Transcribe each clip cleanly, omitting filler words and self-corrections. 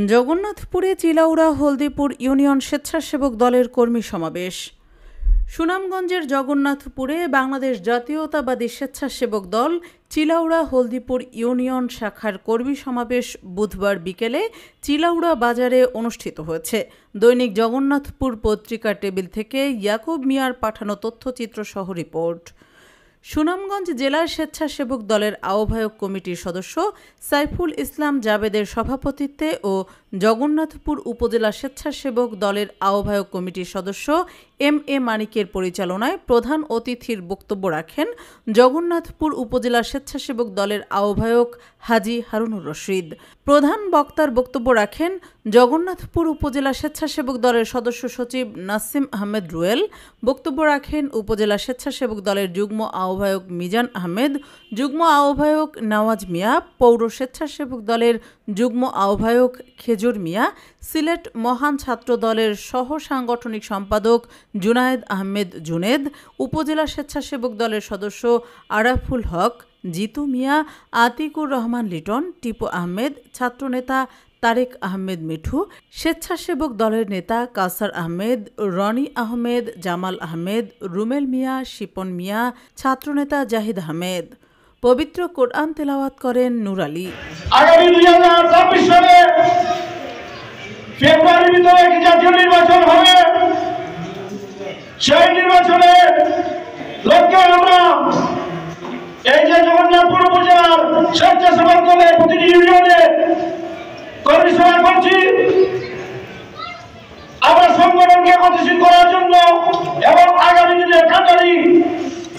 জগন্নাথপুরে Chilaura Haldipur union স্বেচ্ছাসেবক দলের কর্মী সমাবেশ। সুনামগঞ্জের জগন্নাথপুরে বাংলাদেশ জাতীয়তাবাদী স্বেচ্ছাসেবক দল চিলাউড়া হলদিপুর ইউনিয়ন শাখার কর্মী সমাবেশ বুধবার বিকেলে চিলাউড়া বাজারে অনুষ্ঠিত হয়েছে। দৈনিক জগন্নাথপুর পত্রিকার টেবিল থেকে ইয়াকুব মিয়ার পাঠানো তথ্যচিত্র সহ রিপোর্ট। সুনামগঞ্জ জেলার স্বেচ্ছাসেবক দলের আহ্বায়ক কমিটির সদস্য সাইফুল ইসলাম জাবেদের সভাপতিত্বে ও জগন্নাথপুর উপজেলা স্বেচ্ছাসেবক দলের আহ্বায়ক কমিটির সদস্য এম.এ. মানিকের পরিচালনায় প্রধান অতিথির বক্তব্য রাখেন জগন্নাথপুর উপজেলা স্বেচ্ছাসেবক দলের আহ্বায়ক হাজি হারুনুর রশিদ। প্রধান বক্তার বক্তব্য রাখেন জগন্নাথপুর উপজেলা স্বেচ্ছাসেবক দলের সদস্য সচিব নাসিম আহমেদ রুয়েল। বক্তব্য রাখেন উপজেলা স্বেচ্ছাসেবক দলের যুগ্ম আহ্বায়ক মিজান আহমেদ, যুগ্ম আহ্বায়ক নওয়াজ মিয়া, পৌর স্বেচ্ছাসেবক দলের যুগ্ম আহ্বায়ক খেজুর মিয়া, সিলেট মহান ছাত্র দলের সহ সাংগঠনিক সম্পাদক জুনায়েদ আহমেদ জুনেদ, উপজেলা স্বেচ্ছাসেবক দলের সদস্য আরাফুল হক, জিতু মিয়া, আতিকুর রহমান লিটন, টিপু আহমেদ, ছাত্রনেতা তারেক আহমেদ মিঠু, স্বেচ্ছাসেবক দলের নেতা কাসার আহমেদ, রনি আহমেদ, জামাল আহমেদ, রুমেল মিয়া, শিপন মিয়া, ছাত্রনেতা জাহিদ আহমেদ। পবিত্র কোরআন তেলাওয়াত করেন নূর আলী। আগামী 2026 সালে ফেব্রুয়ারির ভিতরে একটি জাতীয় নির্বাচন হবে। সেই নির্বাচনে লক্ষ্যে আমরা এই যে জগন্নাথপুর উপজেলার স্বেচ্ছাসেবক দলের প্রতিটি ইউনিয়নে কর্মী সভা করছি। আমরা সংগঠনকে গতিশীল করার জন্য এবং আগামী দিনে কাটারি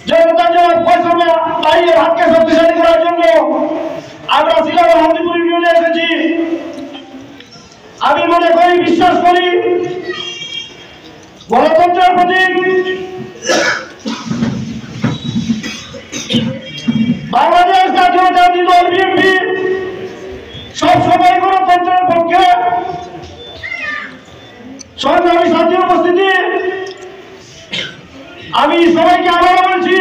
জনতার ফয়সালা তাইয়ের হাতকে শক্তিশালী করার জন্য আমরা চিলাউড়া হলদিপুর ইউনিয়নে এসেছি। আমি মনে করি, বিশ্বাস করি, গণতন্ত্রের প্রতীক বাংলাদেশ জাতীয়তাবাদী দল বিএনপি সবসময় গণতন্ত্রের পক্ষে। সংগ্রামী সাথী উপস্থিতি, আমি সবাইকে আবারও বলছি,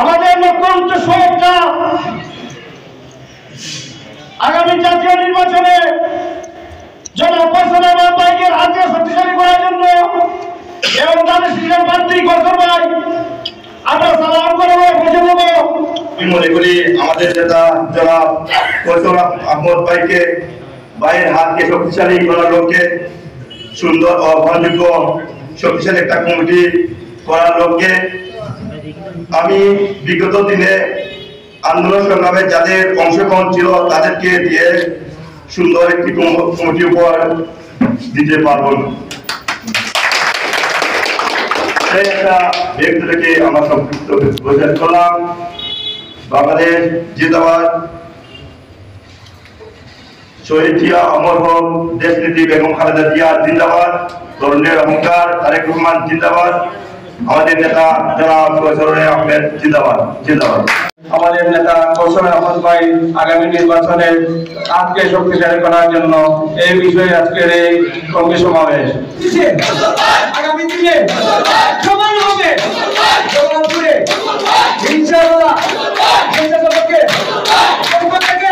আমাদের লক্ষ্য উদ্দেশ্য একটা, আগামী জাতীয় নির্বাচনে জনপ্রশাসন বাইকের হাতে শক্তিশালী করার জন্য এবং তাদের শিক্ষার প্রার্থী করতে পারি আমরা সালাম করবো, পৌঁছে দেবো। আমি মনে করি আমাদের নেতা জনাব কৌশল আহমদ ভাইকে ভাইয়ের হাতকে শক্তিশালী করার লক্ষ্যে সুন্দর ও গ্রহণযোগ্য শক্তিশালী একটা কমিটি করার লক্ষ্যে আমি বিগত দিনে আন্দোলন সংগ্রামে যাদের অংশগ্রহণ ছিল তাদেরকে দিয়ে সুন্দর একটি কমিটি উপহার দিতে পারব না। সেই একটা ব্যক্তি থেকে আমরা সম্পৃক্ত প্রচার করলাম। বাংলাদেশ জিন্দাবাদ, শহীদ জিয়া অমর হোক, দেশনীতি বেগম খালেদা জিয়া জিন্দাবাদ, তরুণের অহংকার তারেক রহমান জিন্দাবাদ, আমাদের নেতা জনাব কৌশল আহমেদ জিন্দাবাদ জিন্দাবাদ। আমাদের নেতা কৌশল আহমদ ভাই আগামী নির্বাচনে আজকে শক্তিশালী করার জন্য এই বিষয়ে আজকের এই কর্মী সমাবেশ। আগামী দিনে সমান হবে জগন্নাথপুরে ইনশাআল্লাহ স্বেচ্ছাসেবকের পক্ষ থেকে